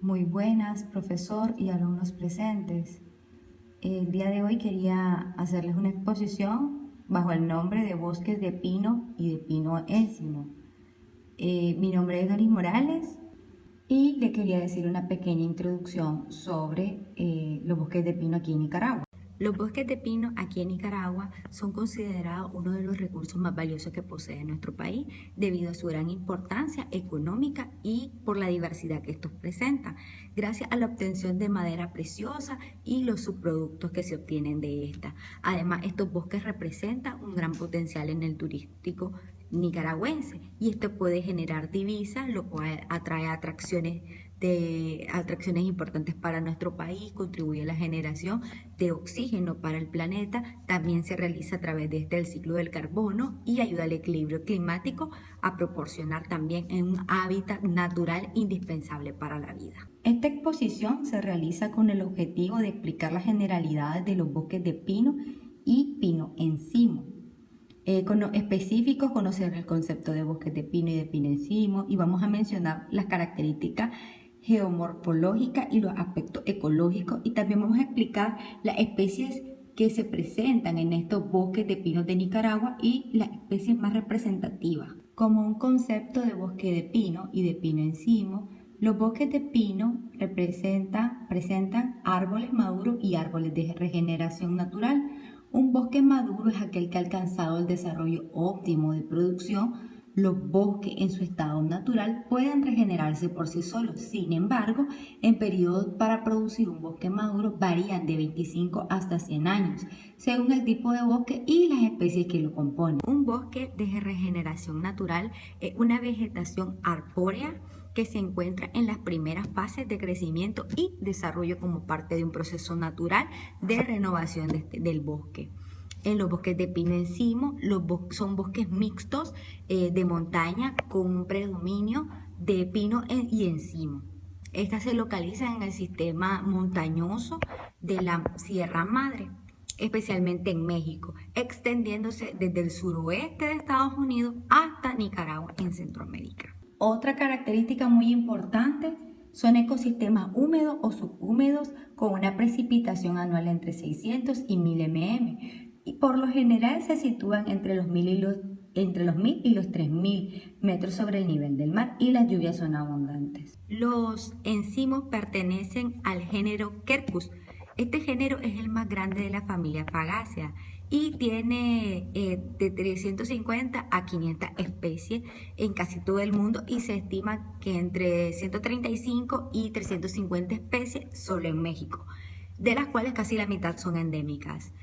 Muy buenas, profesor y alumnos presentes. El día de hoy quería hacerles una exposición bajo el nombre de Bosques de Pino y de Pino Encino. Mi nombre es Doris Morales y le quería decir una pequeña introducción sobre los bosques de pino aquí en Nicaragua. Los bosques de pino aquí en Nicaragua son considerados uno de los recursos más valiosos que posee nuestro país debido a su gran importancia económica y por la diversidad que estos presentan, gracias a la obtención de madera preciosa y los subproductos que se obtienen de esta. Además, estos bosques representan un gran potencial en el turístico nicaragüense y esto puede generar divisas, lo cual atrae atracciones importantes para nuestro país, contribuye a la generación de oxígeno para el planeta, también se realiza a través de el ciclo del carbono y ayuda al equilibrio climático a proporcionar también un hábitat natural indispensable para la vida. Esta exposición se realiza con el objetivo de explicar las generalidades de los bosques de pino y pino encino. Con los específicos, conocer el concepto de bosques de pino y de pino encino, y vamos a mencionar las características geomorfológicas y los aspectos ecológicos, y también vamos a explicar las especies que se presentan en estos bosques de pinos de Nicaragua y las especies más representativas. Como un concepto de bosque de pino y de pino encino, los bosques de pino presentan árboles maduros y árboles de regeneración natural. Un bosque maduro es aquel que ha alcanzado el desarrollo óptimo de producción. Los bosques en su estado natural pueden regenerarse por sí solos. Sin embargo, en periodos para producir un bosque maduro varían de 25 hasta 100 años, según el tipo de bosque y las especies que lo componen. Un bosque de regeneración natural es una vegetación arbórea que se encuentra en las primeras fases de crecimiento y desarrollo como parte de un proceso natural de renovación del bosque. En los bosques de pino encino, son bosques mixtos de montaña con un predominio de pino y encino. Estas se localizan en el sistema montañoso de la Sierra Madre, especialmente en México, extendiéndose desde el suroeste de Estados Unidos hasta Nicaragua en Centroamérica. Otra característica muy importante son ecosistemas húmedos o subhúmedos con una precipitación anual entre 600 y 1000 mm y por lo general se sitúan entre los 1000 y los 3000 metros sobre el nivel del mar y las lluvias son abundantes. Los encimos pertenecen al género Quercus. Este género es el más grande de la familia Fagácea y tiene de 350 a 500 especies en casi todo el mundo y se estima que entre 135 y 350 especies solo en México, de las cuales casi la mitad son endémicas.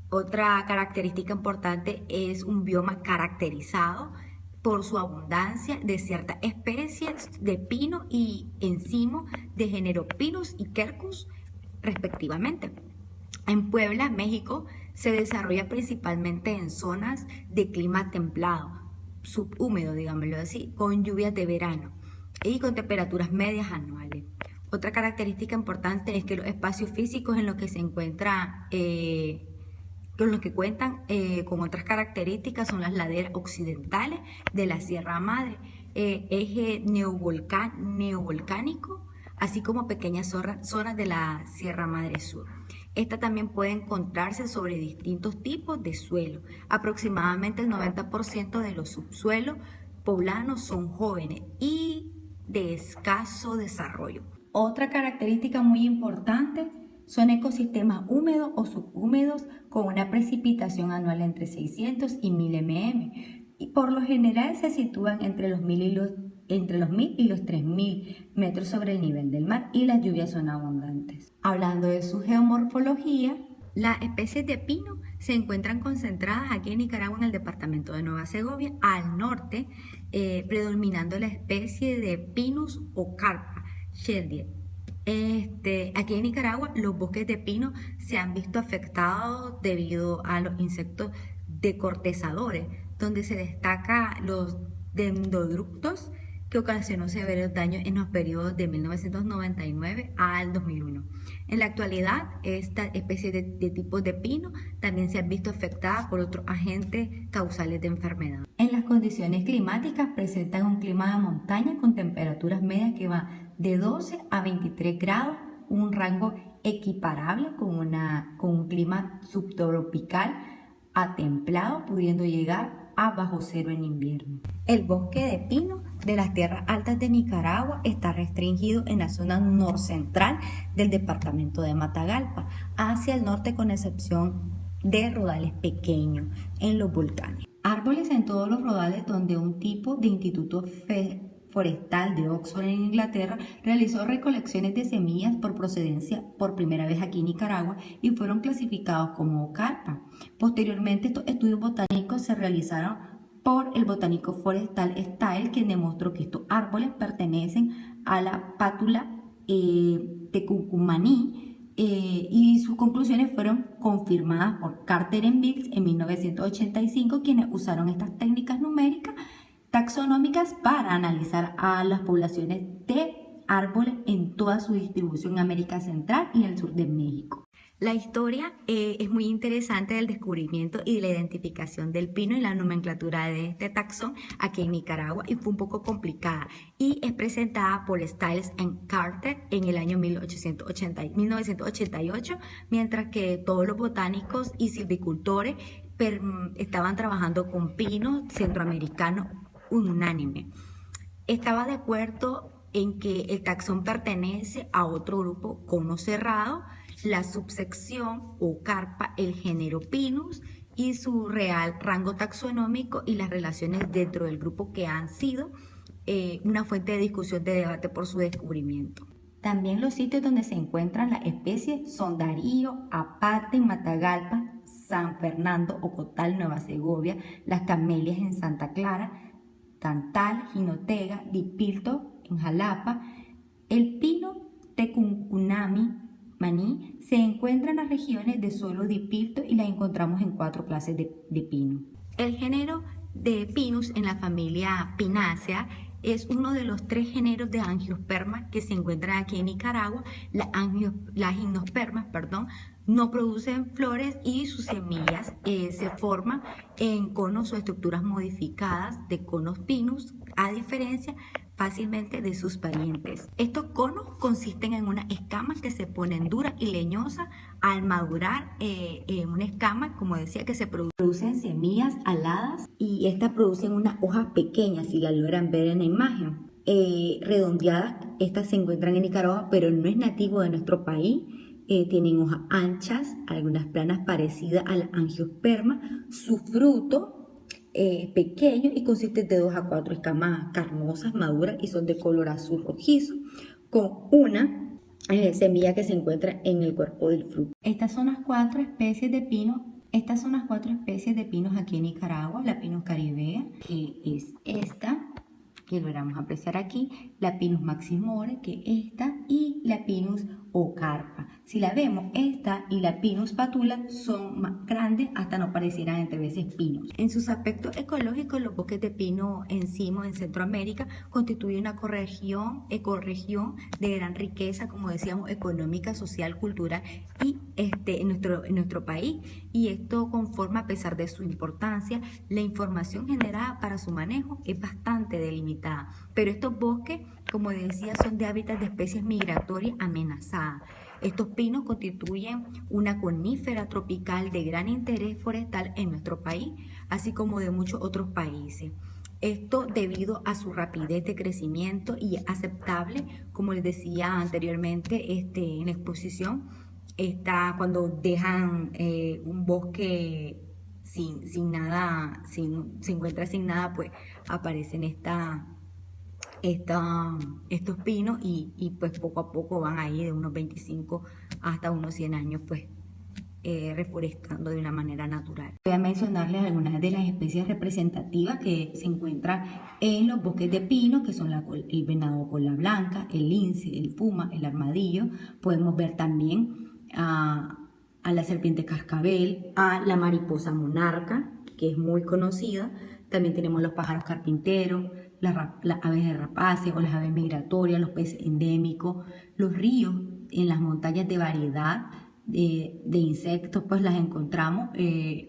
Otra característica importante es un bioma caracterizado por su abundancia de ciertas especies de pino y encino de género Pinus y Quercus, respectivamente. En Puebla, México, se desarrolla principalmente en zonas de clima templado, subhúmedo, digámoslo así, con lluvias de verano y con temperaturas medias anuales. Otra característica importante es que los espacios físicos en los que se encuentra con los que cuentan con otras características son las laderas occidentales de la Sierra Madre, eje neovolcánico, así como pequeñas zonas de la Sierra Madre Sur. Esta también puede encontrarse sobre distintos tipos de suelo. Aproximadamente el 90% de los subsuelos poblanos son jóvenes y de escaso desarrollo. Otra característica muy importante son ecosistemas húmedos o subhúmedos con una precipitación anual entre 600 y 1000 mm y por lo general se sitúan entre los 1000 y los 3000 metros sobre el nivel del mar y las lluvias son abundantes. Hablando de su geomorfología, las especies de pino se encuentran concentradas aquí en Nicaragua en el departamento de Nueva Segovia, al norte, predominando la especie de Pinus o Carpa Sheldier. Aquí en Nicaragua los bosques de pino se han visto afectados debido a los insectos decortezadores, donde se destaca los dendroductos que ocasionó severos daños en los periodos de 1999 al 2001. En la actualidad, esta especie de tipos de pino también se han visto afectadas por otros agentes causales de enfermedad. En las condiciones climáticas presentan un clima de montaña con temperaturas medias que van de 12 a 23 grados, un rango equiparable con un clima subtropical a templado, pudiendo llegar a bajo cero en invierno. El bosque de pino de las tierras altas de Nicaragua está restringido en la zona norcentral del departamento de Matagalpa, hacia el norte con excepción de rodales pequeños en los volcanes. Árboles en todos los rodales donde un tipo de instituto forestal de Oxford en Inglaterra realizó recolecciones de semillas por procedencia por primera vez aquí en Nicaragua y fueron clasificados como carpa. Posteriormente, estos estudios botánicos se realizaron por el botánico forestal Stael, quien demostró que estos árboles pertenecen a la pátula Tecucumaní, y sus conclusiones fueron confirmadas por Carter and Bills en 1985, quienes usaron estas técnicas numéricas taxonómicas para analizar a las poblaciones de árboles en toda su distribución en América Central y en el sur de México. La historia es muy interesante del descubrimiento y de la identificación del pino y la nomenclatura de este taxón aquí en Nicaragua, y fue un poco complicada y es presentada por Stiles and Carter en el año 1988, mientras que todos los botánicos y silvicultores estaban trabajando con pinos centroamericanos unánime. Estaba de acuerdo en que el taxón pertenece a otro grupo cono cerrado, la subsección o carpa, el género Pinus y su real rango taxonómico y las relaciones dentro del grupo que han sido una fuente de discusión, de debate por su descubrimiento. También los sitios donde se encuentran las especies son Darío, Apate, Matagalpa, San Fernando, Ocotal, Nueva Segovia, las camelias en Santa Clara, Tantal, Jinotega, Dipilto en Jalapa. El pino Tecuncunami maní se encuentra en las regiones de suelo dipilto y la encontramos en 4 clases de pino. El género de Pinus en la familia Pinaceae es uno de los 3 géneros de angiospermas que se encuentran aquí en Nicaragua. Las gimnospermas, no producen flores y sus semillas se forman en conos o estructuras modificadas de conos pinus, a diferencia fácilmente de sus parientes. Estos conos consisten en una escama que se ponen dura y leñosa al madurar. Una escama, como decía, que se producen semillas aladas y estas producen unas hojas pequeñas, si la logran ver en la imagen. Redondeadas, estas se encuentran en Nicaragua, pero no es nativo de nuestro país. Tienen hojas anchas, algunas planas parecidas a la angiosperma. Su fruto pequeño y consiste de 2 a 4 escamas carnosas, maduras, y son de color azul rojizo, con una semilla que se encuentra en el cuerpo del fruto. Estas son las 4 especies de pino. Estas son las 4 especies de pinos aquí en Nicaragua: la Pinus caribea, que es esta, que logramos apreciar aquí, la Pinus maximore, que es esta, y la Pinus ocarpa. Si la vemos, esta y la Pinus patula son más grandes, hasta no parecieran entre veces pinos. En sus aspectos ecológicos, los bosques de pino encimo en Centroamérica constituyen una ecorregión de gran riqueza, como decíamos, económica, social, cultural y en nuestro país, y esto conforma, a pesar de su importancia, la información generada para su manejo es bastante delimitada. Pero estos bosques, como decía, son de hábitats de especies migratorias amenazadas. Estos pinos constituyen una conífera tropical de gran interés forestal en nuestro país, así como de muchos otros países. Esto debido a su rapidez de crecimiento y aceptable, como les decía anteriormente en la exposición, cuando dejan un bosque sin nada, se encuentra sin nada, pues aparecen estos pinos y pues poco a poco van ahí de unos 25 hasta unos 100 años, pues reforestando de una manera natural. Voy a mencionarles algunas de las especies representativas que se encuentran en los bosques de pino, que son el venado cola blanca, el lince, el puma, el armadillo. Podemos ver también a la serpiente cascabel, a la mariposa monarca, que es muy conocida. También tenemos los pájaros carpinteros, las aves de rapaces o las aves migratorias, los peces endémicos, los ríos en las montañas de variedad de insectos, pues las encontramos.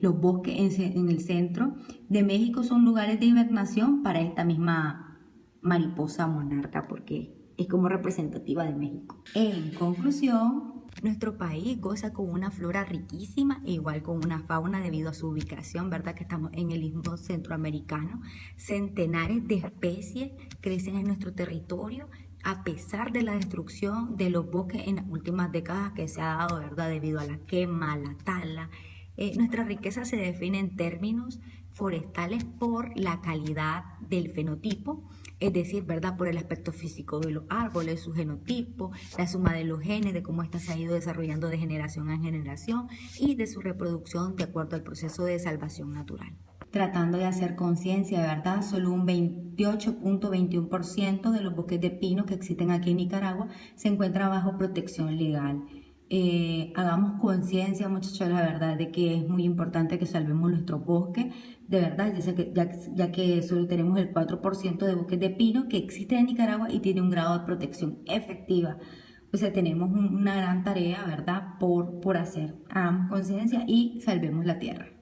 Los bosques en el centro de México son lugares de hibernación para esta misma mariposa monarca, porque es como representativa de México. En conclusión, nuestro país goza con una flora riquísima e igual con una fauna debido a su ubicación, ¿verdad? Que estamos en el istmo centroamericano. Centenares de especies crecen en nuestro territorio a pesar de la destrucción de los bosques en las últimas décadas que se ha dado, ¿verdad? Debido a la quema, la tala. Nuestra riqueza se define en términos forestales por la calidad del fenotipo, es decir, ¿verdad? Por el aspecto físico de los árboles, su genotipo, la suma de los genes, de cómo ésta se ha ido desarrollando de generación en generación y de su reproducción de acuerdo al proceso de salvación natural. Tratando de hacer conciencia, ¿verdad? Solo un 28.21% de los bosques de pino que existen aquí en Nicaragua se encuentra bajo protección legal. Hagamos conciencia, muchachos, la verdad de que es muy importante que salvemos nuestros bosques, de verdad, ya que solo tenemos el 4% de bosques de pino que existen en Nicaragua y tiene un grado de protección efectiva. O sea, tenemos una gran tarea, ¿verdad?, por hacer. Hagamos conciencia y salvemos la tierra.